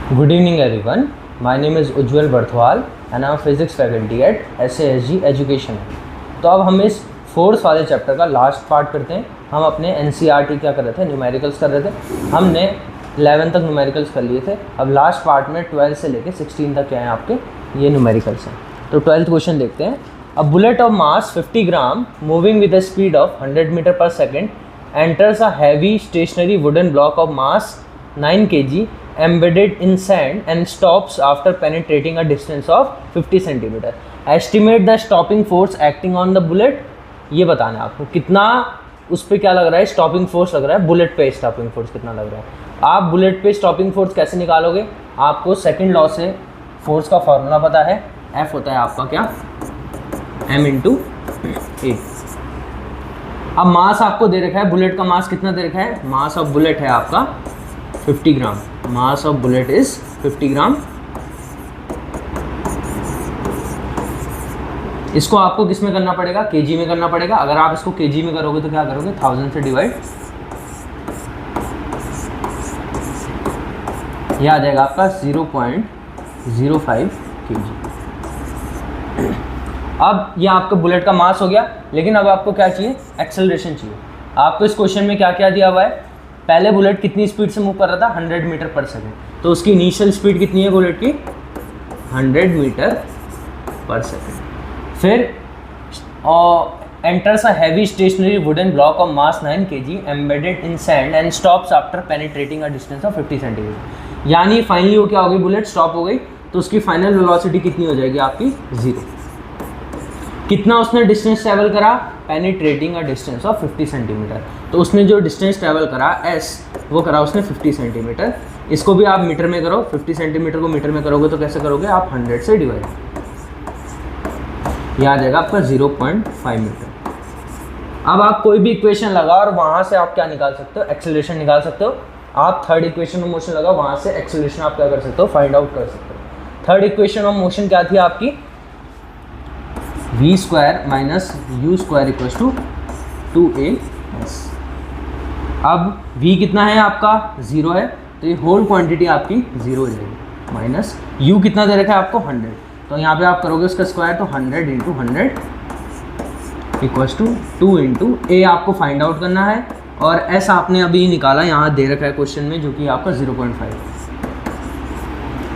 Good evening everyone. My name is Ujjwal Barthwal and I am physics faculty at SASG Education. तो अब हम इस fourth वाले chapter का लास्ट पार्ट करते हैं. हम अपने NCERT क्या कर रहे थे, न्यूमेरिकल्स कर रहे थे. हमने 11 तक न्यूमेरिकल्स कर लिए थे. अब लास्ट पार्ट में 12 से लेके 16 तक क्या है आपके ये न्यूमेरिकल्स हैं. तो 12th क्वेश्चन देखते हैं. A bullet of mass 50 gram moving with the speed of 100 metre per second enters a heavy stationary wooden block of mass 9 kg embedded in sand and stops after penetrating a distance of 50 centimeter. Estimate the stopping force acting on the bullet. ये बताना है आपको कितना उस पर क्या लग रहा है, स्टॉपिंग फोर्स लग रहा है, बुलेट पे स्टॉपिंग फोर्स कितना लग रहा है. आप बुलेट पे स्टॉपिंग फोर्स कैसे निकालोगे, आपको सेकंड लॉ से फोर्स का फॉर्मूला पता है. F होता है आपका क्या, m इंटू ए. अब मास आपको दे रखा है, बुलेट का मास कितना दे रखा है, मास ऑफ बुलेट है आपका 50 ग्राम. मास ऑफ बुलेट इज 50 ग्राम. इसको आपको किस में करना पड़ेगा, केजी में करना पड़ेगा. अगर आप इसको केजी में करोगे तो क्या करोगे, 1000 से डिवाइड, यह आ जाएगा आपका 0.05 केजी. अब ये आपका बुलेट का मास हो गया, लेकिन अब आपको क्या चाहिए, एक्सेलरेशन चाहिए. आपको इस क्वेश्चन में क्या क्या दिया हुआ है, पहले बुलेट कितनी स्पीड से मूव कर रहा था, 100 मीटर पर सेकेंड. तो उसकी इनिशियल स्पीड कितनी है बुलेट की, 100 मीटर पर सेकेंड. फिर enters a heavy stationary wooden block of mass 9 kg embedded in sand and stops after penetrating a distance of 50 centimeter. यानी फाइनली वो क्या हो गई, बुलेट स्टॉप हो गई, तो उसकी फाइनल वेलोसिटी कितनी हो जाएगी आपकी, 0. कितना उसने डिस्टेंस ट्रैवल करा, penetrating a distance of 50 centimetre. तो उसने जो डिस्टेंस ट्रैवल करा s, वो करा उसने 50 सेंटीमीटर. इसको भी आप मीटर में करो, 50 सेंटीमीटर को मीटर में करोगे तो कैसे करोगे आप, 100 से डिवाइड, यह आ जाएगा आपका 0.5 मीटर. अब आप कोई भी इक्वेशन लगाओ और वहाँ से आप क्या निकाल सकते हो, एक्सेलरेशन निकाल सकते हो. आप थर्ड इक्वेशन ऑफ मोशन लगाओ, वहाँ से एक्सेलरेशन आप क्या कर सकते हो, फाइंड आउट कर सकते हो. थर्ड इक्वेशन ऑफ मोशन क्या थी आपकी, v square minus u square equals to 2as. अब v कितना है आपका, 0 है, तो ये होल क्वांटिटी आपकी 0 हो जाएगी. माइनस u कितना दे रखा है आपको, 100. तो यहाँ पे आप करोगे उसका स्क्वायर, तो 100 इंटू 100 इक्वल्स टू 2 इंटू ए आपको फाइंड आउट करना है. और s आपने अभी निकाला, यहाँ दे रखा है क्वेश्चन में, जो कि आपका 0.5.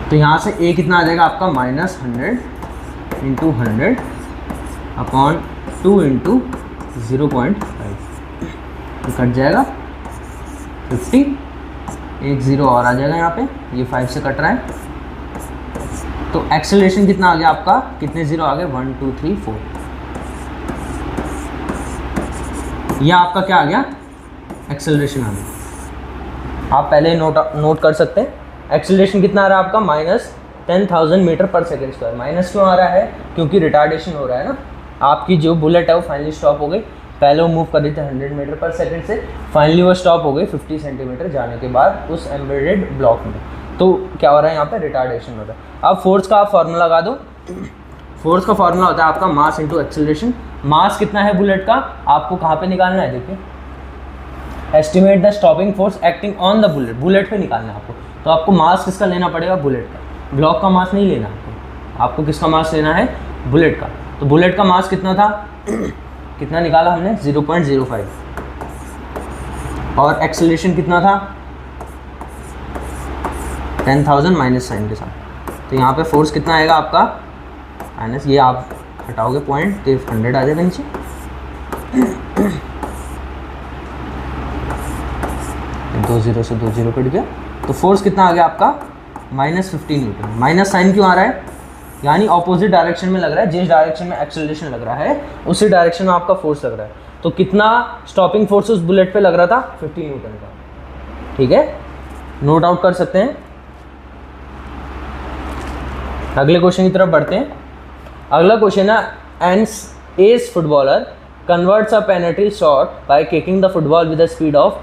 तो यहाँ से a कितना आ जाएगा आपका, minus 100 into 100 upon 2 into 0.5. Cut जाएगा 50, एक 0 और आ जाएगा यहाँ पे, ये 5 से कट रहा है. तो एक्सेलरेशन कितना आ गया आपका, कितने 0 आ गए, 1 2 3 4. यह आपका क्या आ गया, एक्सेलरेशन आ गया. आप पहले नोट कर सकते हैं. एक्सेलरेशन कितना आ रहा है आपका, minus 10,000 metre per second square. Minus क्यों आ रहा है, क्योंकि रिटार्डेशन हो रहा है ना. आपकी जो बुलेट है वो फाइनली स्टॉप हो गई. पहले वो मूव कर रही थी 100 मीटर पर सेकंड से, फाइनली वो स्टॉप हो गई 50 सेंटीमीटर जाने के बाद उस एम्बेडेड ब्लॉक में. तो क्या हो रहा है यहाँ पे, रिटार्डेशन हो रहा है. अब फोर्स का आप फार्मूला लगा दो. फोर्स का फार्मूला होता है आपका मास इंटू एक्सेलरेशन. मास कितना है बुलेट का, आपको कहाँ पे निकालना है, देखिए, estimate the stopping force acting on the bullet. Bullet पे निकालना है आपको. तो आपको मास किसका लेना पड़ेगा, बुलेट का. ब्लॉक का मास नहीं लेना आपको किसका मास लेना है, बुलेट का. तो बुलेट का मास कितना था, कितना निकाला हमने, 0.05. और एक्सेलरेशन कितना था, 10,000 माइनस साइन के साथ. तो यहाँ पे फोर्स कितना आएगा आपका, माइनस, ये आप हटाओगे पॉइंट तो 100 आ जाएगा नीचे. दो 0 से 2 0 कट गया. तो फोर्स कितना आ गया आपका, माइनस 15 न्यूटन. माइनस साइन क्यों आ रहा है, यानी ऑपोजिट डायरेक्शन में लग रहा है. जिस डायरेक्शन में एक्सेलरेशन लग रहा है उसी डायरेक्शन में आपका फोर्स लग रहा है. तो कितना स्टॉपिंग फोर्स उस बुलेट पे लग रहा था, 15 न्यूटन का. ठीक है, नोट आउट कर सकते हैं. अगले क्वेश्चन की तरफ बढ़ते हैं. अगला क्वेश्चन है, an ace footballer converts a penalty shot by kicking the football with the speed of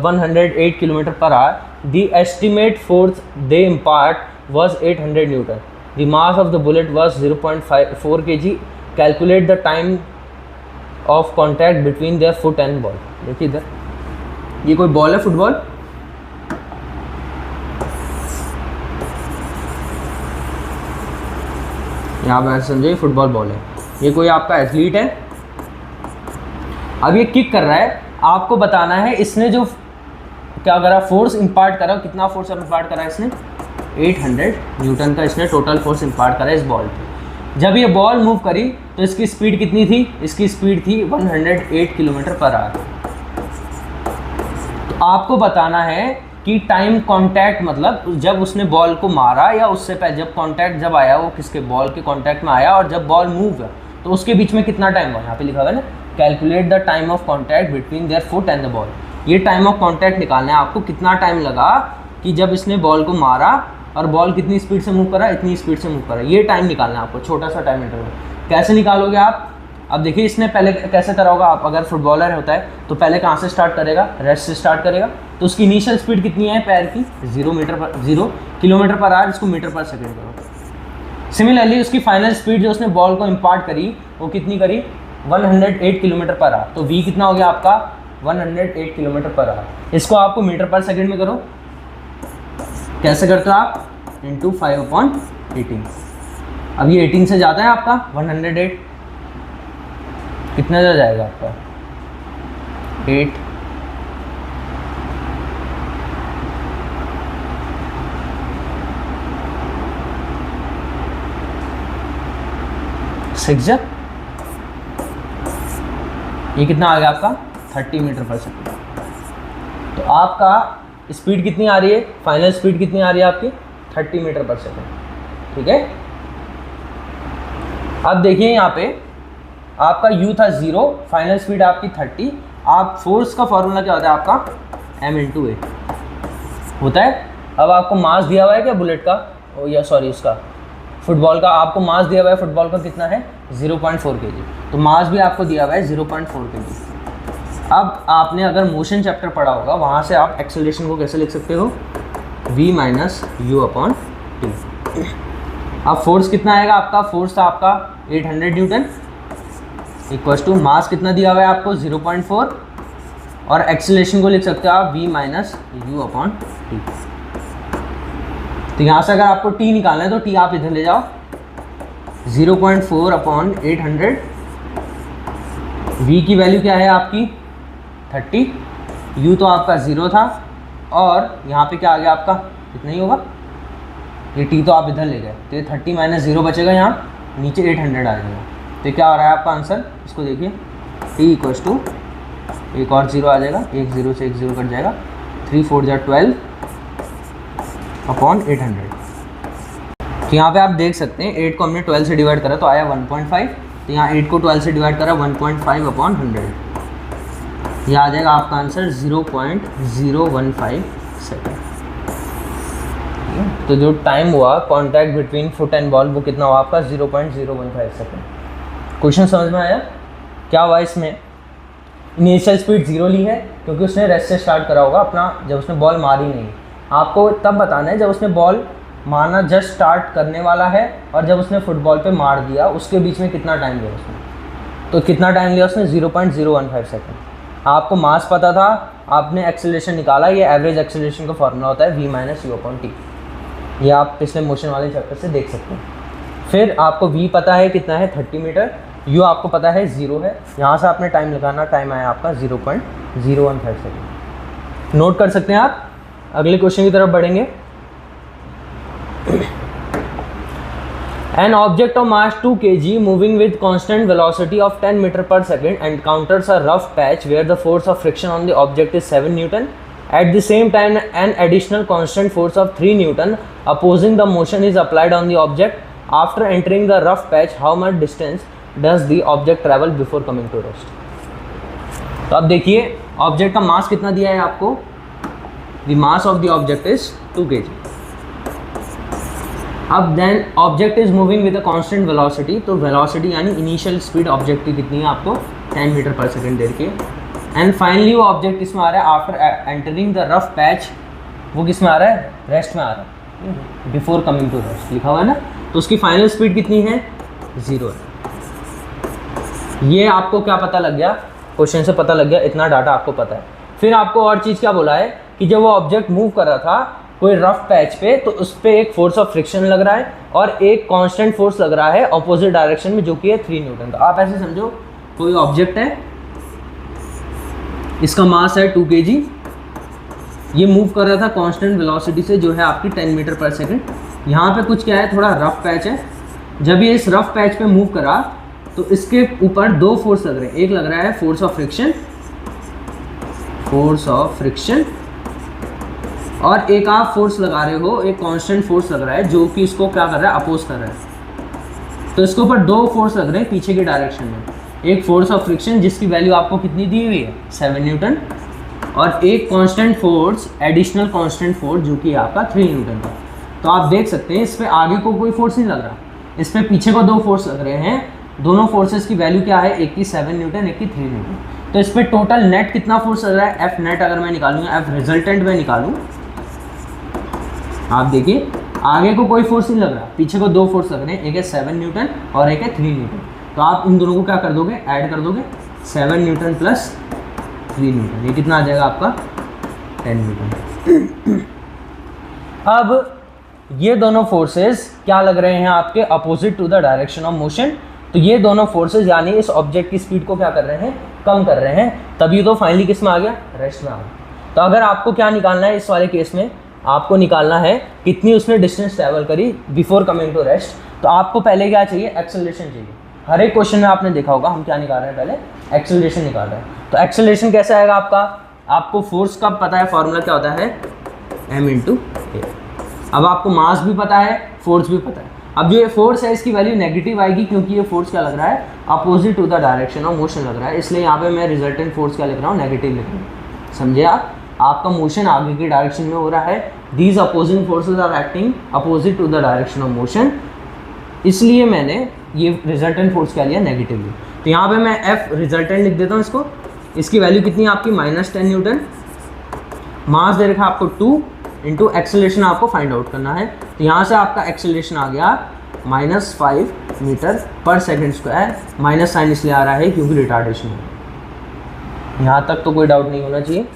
108 kilometre per hour. The estimate force they impart was 800 Newton. The mass of the bullet was 0.4 kg. Calculate the time of contact between their foot and ball. देखिए इधर, ये कोई ball है football, यहाँ पर समझो ये football ball है, ये कोई आपका एथलीट है, अब ये किक कर रहा है, आपको बताना है इसने जो क्या करा, फोर्स इम्पार्ट करा, कितना फोर्स इम्पार्ट करा इसने, 800 न्यूटन का इसने टोटल फोर्स इम्पार्ट करा इस बॉल पे। जब ये बॉल मूव करी तो इसकी स्पीड कितनी थी, इसकी स्पीड थी 108 किलोमीटर पर आवर। तो आपको बताना है कि टाइम कांटेक्ट, मतलब जब उसने बॉल को मारा या उससे पहले जब कांटेक्ट जब आया, वो किसके बॉल के कांटेक्ट में आया और जब बॉल मूव हुआ तो उसके बीच में कितना टाइम हुआ। यहाँ पे लिखा हुआ है ना, calculate the time of contact between their foot and the ball. ये टाइम ऑफ कांटेक्ट निकालना है आपको, कितना टाइम लगा कि जब इसने बॉल को मारा और बॉल कितनी स्पीड से मूव करा, इतनी स्पीड से मूव करा, ये टाइम निकालना है आपको, छोटा सा टाइम इंटरवल। कैसे निकालोगे आप, अब देखिए इसने पहले कैसे करा होगा, आप अगर फुटबॉलर होता है तो पहले कहाँ से स्टार्ट करेगा, रेस्ट से स्टार्ट करेगा, तो उसकी इनिशियल स्पीड कितनी है पैर की, 0 किलोमीटर पर आवर, इसको मीटर पर सेकेंड करो। सिमिलरली उसकी फाइनल स्पीड जो उसने बॉल को इम्पार्ट करी वो कितनी करी, 108 किलोमीटर पर आवर। तो v कितना हो गया आपका, 108 किलोमीटर पर आवर। इसको आपको मीटर पर सेकेंड में करो, कैसे करते हो आप, इंटू 5/18। अब ये 18 से ज़्यादा है आपका 108, कितना जाएगा आपका 8, सिक्स, ये कितना आ गया आपका 30 मीटर पर सेकेंड। तो आपका स्पीड कितनी आ रही है, फाइनल स्पीड कितनी आ रही है आपकी 30 मीटर पर सेकेंड, ठीक है। अब देखिए यहाँ पे आपका u था 0, फाइनल स्पीड आपकी 30, आप फोर्स का फॉर्मूला क्या होता है आपका, m/a होता है। अब आपको मास दिया हुआ है क्या बुलेट का, या सॉरी उसका फुटबॉल का, आपको मास दिया हुआ है फुटबॉल का कितना है 0.4 kg, तो मास भी आपको दिया हुआ है 0.4 kg। अब आपने अगर मोशन चैप्टर पढ़ा होगा वहाँ से आप एक्सेलरेशन को कैसे लिख सकते हो, v - u/t। अब फोर्स कितना आएगा आपका, फोर्स था आपका 800 न्यूटन, इक्वल्स टू मास कितना दिया हुआ है आपको 0.4, और एक्सेलरेशन को लिख सकते हो आप v - u/t। तो यहाँ से अगर आपको t निकालना है तो t आप इधर ले जाओ, 0.4/800, v की वैल्यू क्या है आपकी 30, u तो आपका 0 था, और यहाँ पे क्या आ गया आपका, इतना ही होगा, ये t तो आप इधर ले गए, तो ये 30 - 0 बचेगा, यहाँ नीचे 800 आ जाएगा। तो क्या आ रहा है आपका आंसर, इसको देखिए, t इक्वल्स टू, एक और 0 आ जाएगा, एक 0 से एक 0 कट जाएगा, 3 4 जा 12/800। तो यहाँ पे आप देख सकते हैं 8 को हमने 12 से डिवाइड करा तो आया 1.5, तो यहाँ 8 को 12 से डिवाइड करा 1.5/100, यह आ जाएगा आपका आंसर 0.015 सेकेंड। तो जो टाइम हुआ contact between foot and ball वो कितना हुआ आपका 0.015 सेकेंड। क्वेश्चन समझ में आया, क्या हुआ इसमें, इनिशियल स्पीड 0 ली है क्योंकि उसने रेस्ट से स्टार्ट करा होगा अपना, जब उसने बॉल मारी नहीं। आपको तब बताना है जब उसने बॉल मारना जस्ट स्टार्ट करने वाला है और जब उसने फुटबॉल पे मार दिया उसके बीच में कितना टाइम लिया उसने, तो कितना टाइम लिया उसने 0.015 सेकेंड। आपको मास पता था, आपने एक्सेलरेशन निकाला, ये एवरेज एक्सेलरेशन का फॉर्मूला होता है v - u/t, ये आप पिछले मोशन वाले चैप्टर से देख सकते हैं। फिर आपको v पता है कितना है 30 मीटर, u आपको पता है 0 है, यहाँ से आपने टाइम लगाना, टाइम आया आपका 0.015 सेकेंड। नोट कर सकते हैं आप। अगले क्वेश्चन की तरफ बढ़ेंगे। An object of mass 2 kg moving with constant velocity of 10 meter per second encounters a rough patch where the force of friction on the object is 7 Newton. At the same time, an additional constant force of 3 Newton opposing the motion is applied on the object. After entering the rough patch, how much distance does the object travel before coming to rest? तो अब देखिए object का मास कितना दिया है आपको, the mass of the object is 2 kg. अब then object is moving with a constant velocity, तो वेलोसिटी यानी इनिशियल स्पीड ऑब्जेक्ट की कितनी है आपको 10 मीटर पर सेकेंड देर के। एंड फाइनली वो ऑब्जेक्ट किस में आ रहा है, after entering the rough patch, वो किस में आ रहा है, रेस्ट में आ रहा है, बिफोर कमिंग टू रेस्ट लिखा हुआ है ना, तो उसकी फाइनल स्पीड कितनी है 0 है। ये आपको क्या पता लग गया, क्वेश्चन से पता लग गया, इतना डाटा आपको पता है। फिर आपको और चीज़ क्या बोला है कि जब वो ऑब्जेक्ट मूव कर रहा था कोई रफ पैच पे, तो उस पर एक फोर्स ऑफ फ्रिक्शन लग रहा है और एक कांस्टेंट फोर्स लग रहा है ऑपोजिट डायरेक्शन में, जो कि है 3 न्यूटन। तो आप ऐसे समझो, कोई ऑब्जेक्ट है, इसका मास है 2 kg, ये मूव कर रहा था कांस्टेंट वेलोसिटी से, जो है आपकी 10 मीटर पर सेकंड। यहाँ पे कुछ क्या है, थोड़ा रफ पैच है। जब ये इस रफ पैच पे मूव करा तो इसके ऊपर 2 फोर्स लग रहे हैं। एक लग रहा है फोर्स ऑफ फ्रिक्शन, और एक आप फोर्स लगा रहे हो, एक कांस्टेंट फोर्स लग रहा है जो कि इसको क्या कर रहा है, अपोज कर रहा है। तो इसके ऊपर 2 फोर्स लग रहे हैं पीछे के डायरेक्शन में। एक फोर्स ऑफ फ्रिक्शन जिसकी वैल्यू आपको कितनी दी हुई है, 7 न्यूटन, और एक constant force, additional constant force जो कि आपका 3 न्यूटन का। तो आप देख सकते हैं इस पर आगे को कोई फोर्स नहीं लग रहा, इस पर पीछे को 2 फोर्स लग रहे हैं। दोनों फोर्सेस की वैल्यू क्या है, एक की 7 न्यूटन, एक की 3 न्यूटन। तो इस पर टोटल नेट कितना फोर्स लग रहा है, एफ नेट अगर मैं निकालूँ, एफ रिजल्टेंट में निकालूँ, आप देखिए आगे को कोई फोर्स नहीं लग रहा, पीछे को 2 फोर्स लग रहे हैं, एक है 7 न्यूटन और एक है 3 न्यूटन। तो आप इन दोनों को क्या कर दोगे, ऐड कर दोगे, 7 न्यूटन प्लस 3 न्यूटन, ये कितना आ जाएगा आपका 10 न्यूटन। अब ये दोनों फोर्सेस क्या लग रहे हैं आपके, opposite to the direction of motion. तो ये दोनों फोर्सेस यानी इस ऑब्जेक्ट की स्पीड को क्या कर रहे हैं, कम कर रहे हैं, तभी तो फाइनली किस में आ गया, रेस्ट में आ गया। तो अगर आपको क्या निकालना है इस वाले केस में, आपको निकालना है कितनी उसने डिस्टेंस ट्रैवल करी बिफोर कमिंग टू रेस्ट। तो आपको पहले क्या चाहिए, एक्सेलरेशन चाहिए। हर एक क्वेश्चन में आपने देखा होगा हम क्या निकाल रहे हैं, पहले एक्सेलरेशन निकाल रहे हैं। तो एक्सेलरेशन कैसे आएगा आपका, आपको फोर्स का पता है, फॉर्मूला क्या होता है, m/a। अब आपको मास भी पता है, फोर्स भी पता है। अब जो ये फोर्स है इसकी वैल्यू नेगेटिव आएगी, क्योंकि ये फोर्स क्या लग रहा है, opposite to the direction of motion लग रहा है, इसलिए यहाँ पे मैं रिजल्टेंट फोर्स क्या लिख रहा हूँ, नेगेटिव लिख रहा हूँ। समझे आप, आपका मोशन आगे की डायरेक्शन में हो रहा है, these opposing forces are acting opposite to the direction of motion, इसलिए मैंने ये रिजल्टेंट फोर्स क्या लिया, नेगेटिवली। तो यहाँ पे मैं एफ रिजल्टेंट लिख देता हूँ इसको। इसकी वैल्यू कितनी है आपकी, -10 न्यूटन। मास दे रखा आपको 2 इंटू एक्सेलरेशन आपको फाइंड आउट करना है। तो यहाँ से आपका एक्सेलरेशन आ गया -5 metre per second square. Minus sign इसलिए आ रहा है क्योंकि रिटार्डेशन है। यहाँ तक तो कोई डाउट नहीं होना चाहिए।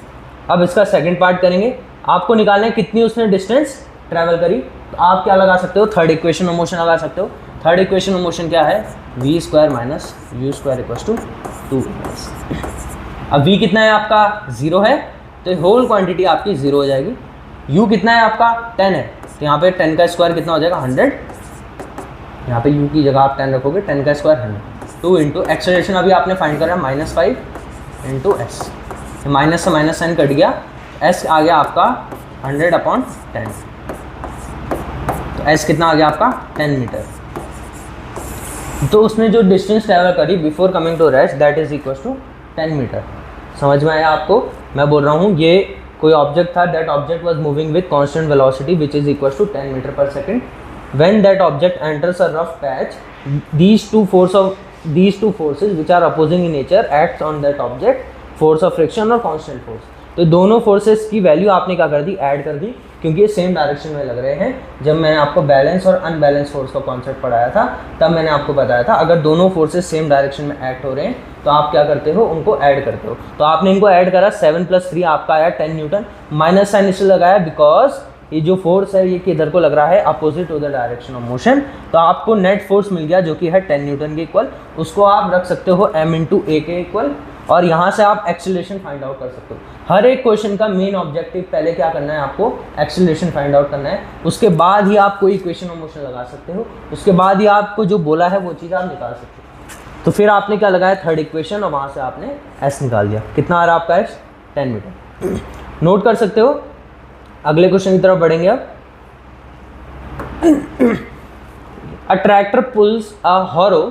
अब इसका सेकंड पार्ट करेंगे। आपको निकालना है कितनी उसने डिस्टेंस ट्रैवल करी। तो आप क्या लगा सकते हो, थर्ड इक्वेशन ऑफ मोशन लगा सकते हो। थर्ड इक्वेशन ऑफ मोशन क्या है, v² माइनस u² = 2। अब v कितना है आपका, 0 है, तो होल क्वांटिटी आपकी 0 हो जाएगी। u कितना है आपका, 10 है, तो यहाँ पे 10 का स्क्वायर कितना हो जाएगा, 100। यहाँ पे u की जगह आप 10 रखोगे, 10 का स्क्वायर 100। 2 इंटू एक्सेलरेशन अभी आपने फाइंड करा -5 इंटू एस। माइनस से माइनस साइन कट गया, s आ गया आपका 100/10। तो s कितना आ गया आपका, 10 मीटर। तो उसने जो डिस्टेंस ट्रैवल करी before coming to rest, that is equal to 10 metre. समझ में आया आपको। मैं बोल रहा हूँ ये कोई ऑब्जेक्ट था, that object was moving with constant velocity which is equal to 10 metre per second. When that object enters a rough patch, these two forces which are opposing in nature acts on that object, force of friction और constant force. तो दोनों forces की value आपने क्या कर दी, add कर दी, क्योंकि ये सेम डायरेक्शन में लग रहे हैं। जब मैंने आपको बैलेंस और अनबैलेंस फोर्स का कॉन्सेप्ट पढ़ाया था, तब मैंने आपको बताया था अगर दोनों फोर्सेस सेम डायरेक्शन में एक्ट हो रहे हैं तो आप क्या करते हो, उनको ऐड करते हो। तो आपने इनको ऐड करा, 7 + 3 आपका आया 10 न्यूटन। माइनस साइन इसलिए लगाया बिकॉज ये जो फोर्स है ये किधर को लग रहा है, opposite to the direction of motion. तो आपको नेट फोर्स मिल गया जो कि है 10 न्यूटन के इक्वल। उसको आप रख सकते हो m/a के इक्वल, और यहाँ से आप एक्सेलरेशन फाइंड आउट कर सकते हो। हर एक क्वेश्चन का मेन ऑब्जेक्टिव पहले क्या करना है, आपको एक्सेलरेशन फाइंड आउट करना है। उसके बाद ही आप कोई इक्वेशन ऑफ मोशन लगा सकते हो, उसके बाद ही आपको जो बोला है वो चीज़ आप निकाल सकते हो। तो फिर आपने क्या लगाया, थर्ड इक्वेशन, और वहाँ से आपने s निकाल दिया। कितना आ रहा है आपका s, 10 मीटर। नोट कर सकते हो। अगले क्वेश्चन की तरफ बढ़ेंगे अब। A tractor pulls a harrow,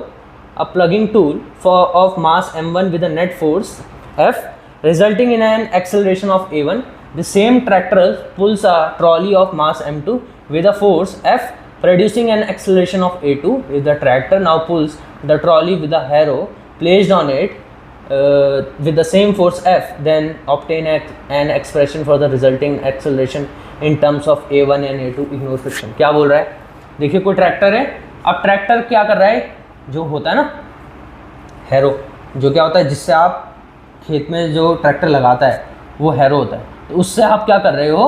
a plugging tool of mass m1 with a net force F, resulting in an acceleration of a1. The same tractor pulls a trolley of mass m2 with a force F, producing an acceleration of a2. If the tractor now pulls the trolley with a harrow placed on it with the same force F, then obtain an expression for the resulting acceleration in terms of a1 and a2. Ignore friction. क्या बोल रहा है, देखिए कोई tractor है। अब tractor क्या कर रहा है, जो होता है ना हैरो, जो क्या होता है जिससे आप खेत में जो ट्रैक्टर लगाता है वो हैरो होता है। तो उससे आप क्या कर रहे हो,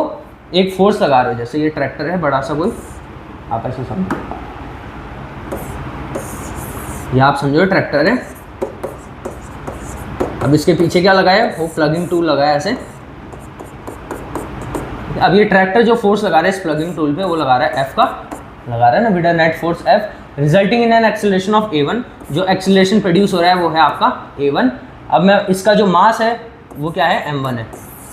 एक फोर्स लगा रहे हो, जैसे ये ट्रैक्टर है बड़ा सा कोई, आप ऐसे समझो, ये आप समझो ट्रैक्टर है। अब इसके पीछे क्या लगाया है, वो प्लगिंग टूल लगाया है ऐसे। अब ये ट्रैक्टर जो फोर्स लगा रहा है इस प्लगिंग टूल पे, वो लगा रहा है एफ का, लगा रहा है ना, with a net force F resulting in an acceleration of a1। जो एक्सेलरेशन प्रोड्यूस हो रहा है वो है आपका a1। अब मैं इसका जो मास है वो क्या है, m1 है।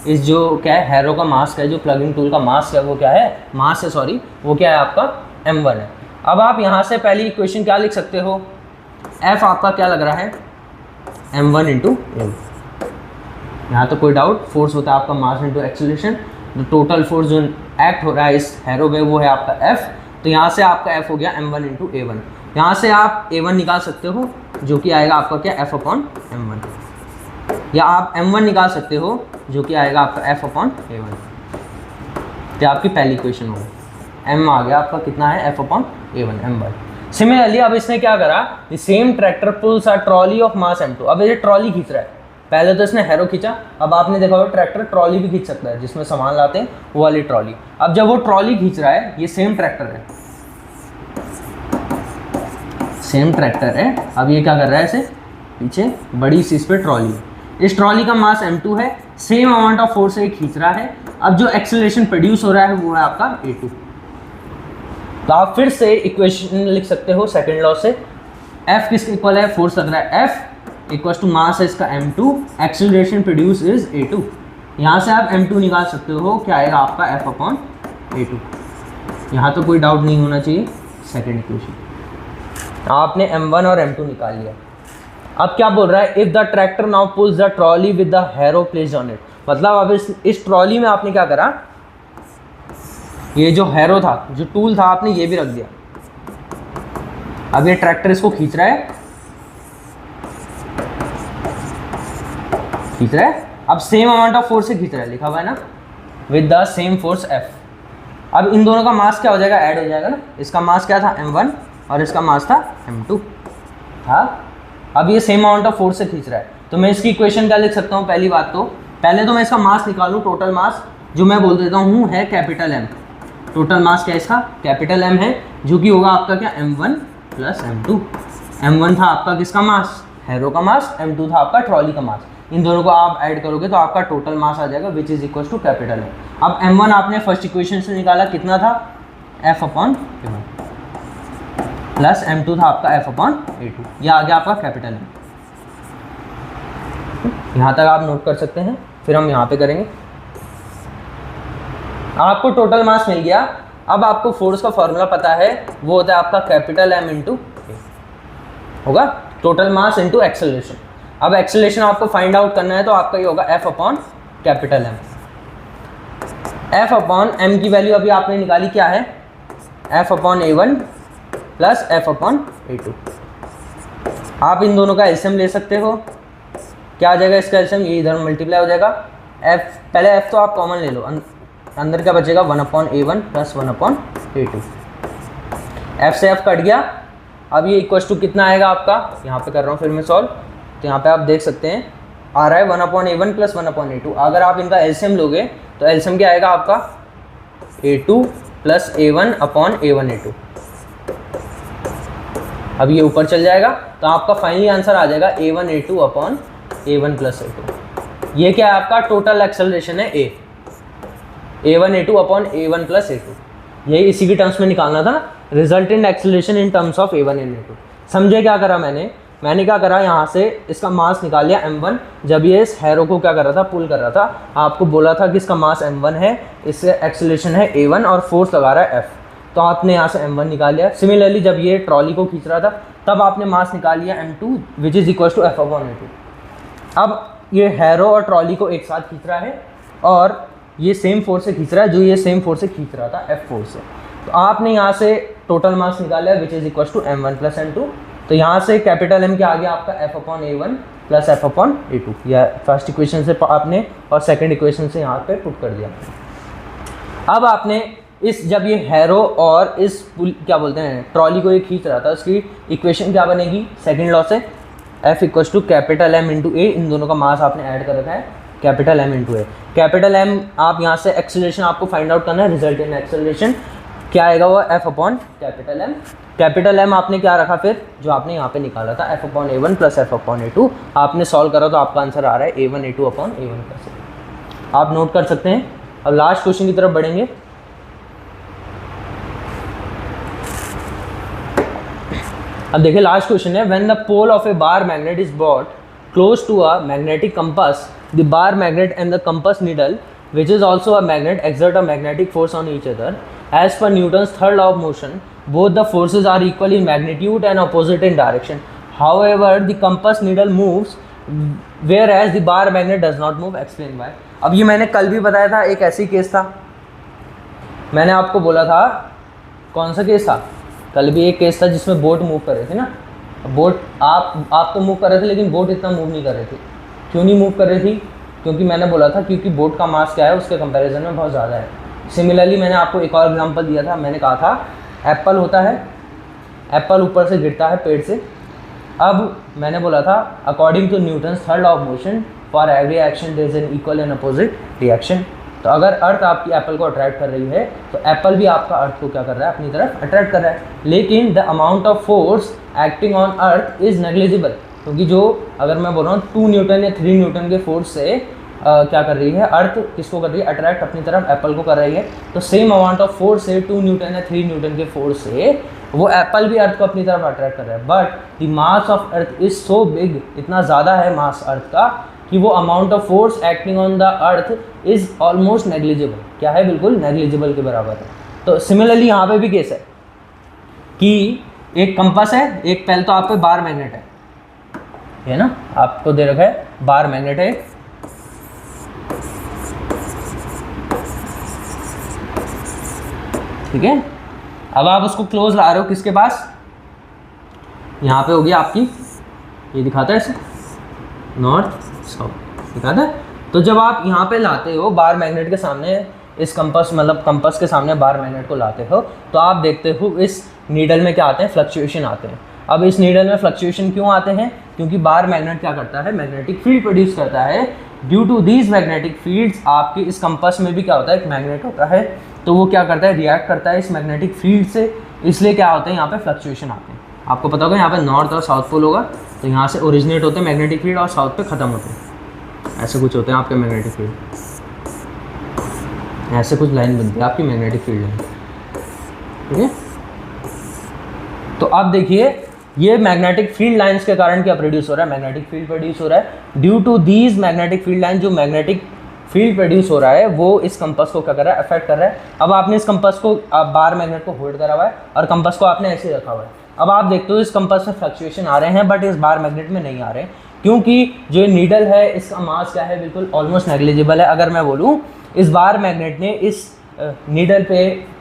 इस जो क्या है हैरो का मास है, जो प्लगिंग टूल का मास है वो क्या है, मास है सॉरी, वो क्या है आपका m1 है। अब आप यहाँ से पहली इक्वेशन क्या लिख सकते हो, f आपका क्या लग रहा है m1 इंटू m। यहाँ तो कोई डाउट, फोर्स होता है आपका मास इंटू एक्सेलरेशन, जो टोटल फोर्स जो एक्ट हो रहा है इस हैरो पे वो है आपका f। तो यहाँ से आपका f हो गया m1 इंटू a1। यहाँ से आप a1 निकाल सकते हो जो कि आएगा आपका क्या f अपॉन m1, या आप m1 निकाल सकते हो जो कि आएगा आपका f अपॉन a1। तो आपकी पहली इक्वेशन होगी, m आ गया आपका कितना है f upon a1 m1। Similarly अब इसने क्या करा, the same tractor pulls a trolley of mass m2। अब ये ट्रॉली खींच रहा है, पहले तो इसने हैरो खींचा, अब आपने देखा होगा ट्रैक्टर ट्रॉली भी खींच सकता है, जिसमें सामान लाते हैं वो वाली ट्रॉली। अब जब वो ट्रॉली खींच रहा है, ये सेम ट्रैक्टर है, सेम ट्रैक्टर है। अब ये क्या कर रहा है, इसे पीछे बड़ी सी इस पर ट्रॉली है, इस ट्रॉली का मास m2 है, सेम अमाउंट ऑफ फोर्स से खींच रहा है। अब जो एक्सेलरेशन प्रोड्यूस हो रहा है वो है आपका a2। तो आप फिर से इक्वेशन लिख सकते हो सेकंड लॉ से, f किसके इक्वल है, फोर्स लग रहा है f इक्वल टू मास है इसका m2, acceleration produce is a2। यहाँ से आप m2 निकाल सकते हो, क्या आएगा आपका f अपॉन a2। यहाँ तो कोई डाउट नहीं होना चाहिए। सेकंड इक्वेशन आपने m1 और m2 निकाल लिया। अब क्या बोल रहा है, if the tractor now pulls the trolley with the harrow placed on it. मतलब अब इस ट्रॉली में आपने क्या करा, ये जो हैरो था, जो टूल था, आपने ये भी रख दिया। अब ये ट्रैक्टर इसको खींच रहा है, खींच रहा है, अब सेम अमाउंट ऑफ फोर्स से खींच रहा है, लिखा हुआ है ना, with the same force f। अब इन दोनों का मास क्या हो जाएगा, ऐड हो जाएगा ना। इसका मास क्या था m1 और इसका मास था m2 था। अब ये सेम अमाउंट ऑफ फोर्स से खींच रहा है, तो मैं इसकी इक्वेशन क्या लिख सकता हूँ, पहली बात तो पहले तो मैं इसका मास निकालूँ, टोटल मास जो मैं बोल देता हूँ है कैपिटल M। टोटल मास क्या है इसका, कैपिटल M है, जो कि होगा आपका क्या m1 प्लस m2। m1 था आपका किसका मास, हैरो का मास, m2 था आपका ट्रॉली का मास। इन दोनों को आप ऐड करोगे तो आपका टोटल मास आ जाएगा, which is equal to capital M। अब m1 आपने फर्स्ट इक्वेशन से निकाला, कितना था f upon a1, plus m2 था आपका f अपॉन a2, ये आ गया आपका कैपिटल M। यहाँ तक आप नोट कर सकते हैं, फिर हम यहाँ पे करेंगे। आपको टोटल मास मिल गया। अब आपको फोर्स का फॉर्मूला पता है, वो होता है आपका कैपिटल M इंटू होगा टोटल मास इंटू एक्सेलरेशन। अब एक्सेलरेशन आपको फाइंड आउट करना है, तो आपका ये होगा f upon capital M। f upon m की वैल्यू अभी आपने निकाली, क्या है f upon a1 plus f upon a2। आप इन दोनों का एलसीएम ले सकते हो, क्या आ जाएगा इसका एलसीएम, ये इधर मल्टीप्लाई हो जाएगा। f पहले f तो आप कॉमन ले लो, अंदर क्या बचेगा 1 upon a1 plus 1 upon a2। f से f कट गया। अब ये इक्वल टू कितना आएगा आपका, यहाँ पे कर रहा हूँ फिर मैं सॉल्व, तो यहाँ पे आप देख सकते हैं आ रहा है 1 upon a1 plus 1 upon a2। अगर आप इनका एलसीएम लोगे तो एलसीएम क्या आएगा आपका a2 plus a1 upon a1 a2। अब ये ऊपर चल जाएगा, तो आपका फाइनली आंसर आ जाएगा a1 a2 upon a1 plus a2। ये क्या है आपका टोटल एक्सेलरेशन है a1 a2 upon a1 plus a2। यही इसी की टर्म्स में निकालना था ना, resultant acceleration in terms of a1 and a2। समझे क्या करा मैंने क्या करा, यहाँ से इसका मास निकाल लिया m1। जब ये इस हैरो को क्या कर रहा था, पुल कर रहा था, आपको बोला था कि इसका मास m1 है, इससे एक्सेलरेशन है a1 और फोर्स लगा रहा है f, तो आपने यहाँ से m1 निकाल लिया। सिमिलरली जब ये ट्रॉली को खींच रहा था, तब आपने मास निकाल लिया m2 which is equal to f upon a2। अब ये हैरो और ट्रॉली को एक साथ खींच रहा है, और ये सेम फोर्स से खींच रहा है, जो ये सेम फोर्स से खींच रहा था f फोर्स से। तो आपने यहाँ से टोटल मास निकाल लिया which is equal to m1 plus m2। तो यहाँ से कैपिटल M क्या आ गया आपका f upon a1 plus f upon a2। या फर्स्ट इक्वेशन से आपने और सेकंड इक्वेशन से यहाँ पे पुट कर दिया। अब आपने इस जब ये हैरो और इस पुल क्या बोलते हैं ट्रॉली को ये खींच रहा था, उसकी इक्वेशन क्या बनेगी सेकंड लॉ से, f equal to capital M into a। इन दोनों का मास आपने ऐड कर रखा है, capital M into a. Capital M आप यहाँ से एक्सेलरेशन आपको फाइंड आउट करना है, रिजल्ट इन एक्सेलरेशन क्या आएगा वो F upon capital M। Capital M आपने क्या रखा फिर, जो आपने यहाँ पे निकाला था F upon A1 plus F upon A2, आपने सॉल्व करा तो आपका आंसर आ रहा है A1 A2 upon A1 plus A। आप नोट कर सकते हैं। अब लास्ट क्वेश्चन की तरफ बढ़ेंगे। अब देखिए लास्ट क्वेश्चन है, when the pole of a bar magnet is brought close to a magnetic compass, the bar magnet and the compass needle which is also a magnet exert a magnetic force on each other. As per Newton's third law of motion, both the forces are equal in magnitude and opposite in direction. However, the compass needle moves whereas the bar magnet does not move. Explain why. अब ये मैंने कल भी बताया था, एक ऐसी case था, मैंने आपको बोला था, कौन सा केस था, कल भी एक केस था जिसमें बोट मूव कर रही थी ना। बोट आप तो मूव कर रहे थे लेकिन बोट इतना मूव नहीं कर रही थी। क्यों नहीं मूव कर रही थी? क्योंकि मैंने बोला था क्योंकि बोट का मास क्या है उसके कंपैरिजन में बहुत ज़्यादा है। सिमिलरली मैंने आपको एक और एग्जांपल दिया था, मैंने कहा था एप्पल होता है, एप्पल ऊपर से गिरता है पेड़ से। अब मैंने बोला था according to Newton's third law of motion for every action there is an equal and opposite reaction. तो अगर अर्थ आपकी एप्पल को अट्रैक्ट कर रही है तो एप्पल भी आपका अर्थ को क्या कर रहा है, अपनी तरफ अट्रैक्ट कर रहा है। लेकिन the amount of force acting on earth is negligible, क्योंकि जो अगर मैं बोल रहा हूँ 2 न्यूटन या 3 न्यूटन के फोर्स से क्या कर रही है, अर्थ किसको कर रही है, अट्रैक्ट अपनी तरफ एप्पल को कर रही है। तो सेम अमाउंट ऑफ फोर्स से 2 न्यूटन या 3 न्यूटन के फोर्स से वो एप्पल भी अर्थ को अपनी तरफ अट्रैक्ट कर रहा है। But the mass of earth is so big, इतना ज़्यादा है मास अर्थ का कि वो amount of force acting on the earth is almost negligible. क्या है, बिल्कुल नेग्लिजिबल के बराबर है। तो सिमिलरली यहाँ पे भी केस है कि एक कंपास है, एक पहले तो आपके बार मैग्नेट है ना, आपको दे रखा है बार मैग्नेट है, ठीक है। अब आप उसको क्लोज ला रहे हो किसके पास, यहाँ पे होगी आपकी, ये दिखाता है ऐसे नॉर्थ साउथ दिखाता है। तो जब आप यहाँ पे लाते हो बार मैग्नेट के सामने, इस कंपास मतलब कंपास के सामने बार मैग्नेट को लाते हो, तो आप देखते हो इस नीडल में क्या आते हैं, फ्लक्चुएशन आते हैं। अब इस नीडल में फ्लक्चुएशन क्यों आते हैं, क्योंकि बार मैग्नेट क्या करता है, मैग्नेटिक फील्ड प्रोड्यूस करता है। Due to these magnetic fields आपके इस कंपास में भी क्या होता है, एक मैग्नेट होता है, तो वो क्या करता है, रिएक्ट करता है इस मैग्नेटिक फील्ड से, इसलिए क्या होता है यहाँ पे फ्लक्चुएशन आते हैं। आपको पता होगा यहाँ पे नॉर्थ और साउथ पोल होगा, तो यहाँ से ओरिजिनेट होते हैं मैग्नेटिक फील्ड और साउथ पे ख़त्म होते हैं, ऐसे कुछ होते हैं आपके मैग्नेटिक फील्ड, ऐसे कुछ लाइन बनती है आपकी मैग्नेटिक फील्ड लाइन, ठीक है। तो अब देखिए ये मैग्नेटिक फील्ड लाइंस के कारण क्या प्रोड्यूस हो रहा है, मैग्नेटिक फील्ड प्रोड्यूस हो रहा है। Due to these magnetic field line, जो मैग्नेटिक फील्ड प्रोड्यूस हो रहा है वो इस कंपास को क्या कर रहा है, अफेक्ट कर रहा है। अब आपने इस कंपास को बार मैग्नेट को होल्ड करा हुआ है और कंपास को आपने ऐसे रखा हुआ है। अब आप देखते हो इस कंपास में फ्लक्चुएशन आ रहे हैं बट इस बार मैग्नेट में नहीं आ रहे हैं, क्योंकि जो नीडल है इसका मास क्या है, बिल्कुल ऑलमोस्ट नेग्लिजिबल है। अगर मैं बोलूँ इस बार मैग्नेट ने इस नीडल पे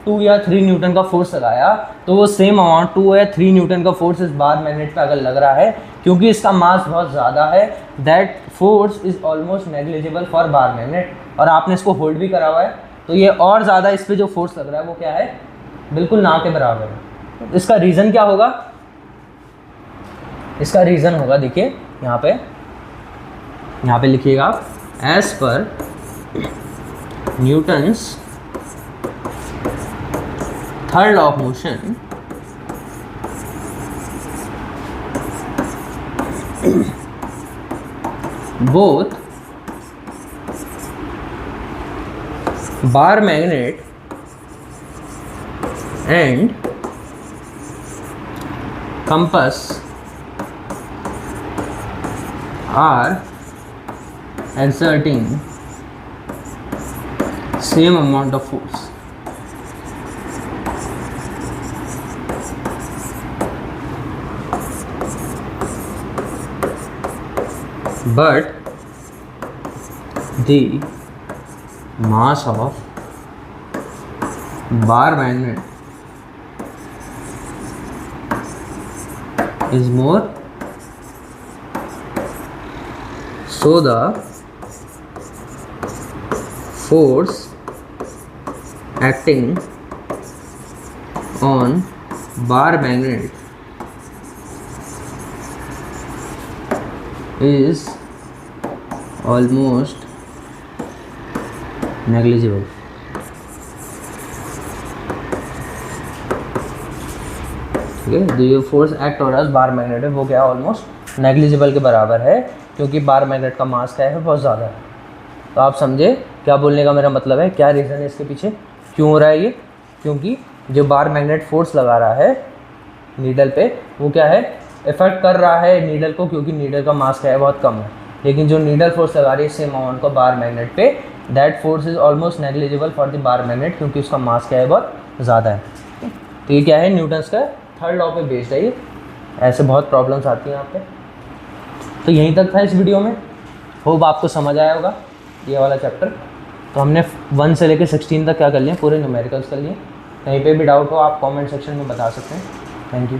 2 या 3 न्यूटन का फोर्स लगाया, तो वो सेम अमाउंट 2 या 3 न्यूटन का फोर्स इस बार मैग्नेट पे अगर लग रहा है, क्योंकि इसका मास बहुत ज़्यादा है, that force is almost negligible for bar magnet, और आपने इसको होल्ड भी करा हुआ है, तो ये और ज़्यादा इस पर जो फोर्स लग रहा है वो क्या है, बिल्कुल ना के बराबर है। इसका रीज़न क्या होगा, इसका रीज़न होगा, देखिए यहाँ पे लिखिएगा आप, as per Newton's third law of motion, both bar magnet and compass are exerting same amount of force. But the mass of bar magnet is more, so the force acting on bar magnet is almost negligible. ठीक है, जो force act हो रहा है उस bar magnet में वो क्या है, ऑलमोस्ट नेग्लिजिबल के बराबर है, क्योंकि बार मैग्नेट का मास क्या है, बहुत ज़्यादा है। तो आप समझे क्या बोलने का मेरा मतलब है, क्या रीज़न है इसके पीछे, क्यों हो रहा है ये, क्योंकि जो बार मैग्नेट फोर्स लगा रहा है नीडल पे वो क्या है, इफेक्ट कर रहा है नीडल को, क्योंकि नीडल का मास क्या है, बहुत कम है। लेकिन जो नीडल फोर्स लगा रही है सेम अमाउंट को बार मैग्नेट पे, that force is almost negligible for the bar magnet, क्योंकि उसका मास क्या है, बहुत ज़्यादा है। तो ये क्या है, न्यूटन्स का थर्ड लॉ पे बेस्ड है ये। ऐसे बहुत प्रॉब्लम्स आती हैं यहाँ पे। तो यहीं तक था इस वीडियो में, होप आपको समझ आया होगा ये वाला चैप्टर। तो हमने 1 से लेकर 16 तक क्या कर लिया, पूरे न्यूमेरिकल्स कर लिए। कहीं पे भी डाउट हो आप कमेंट सेक्शन में बता सकते हैं। Thank you.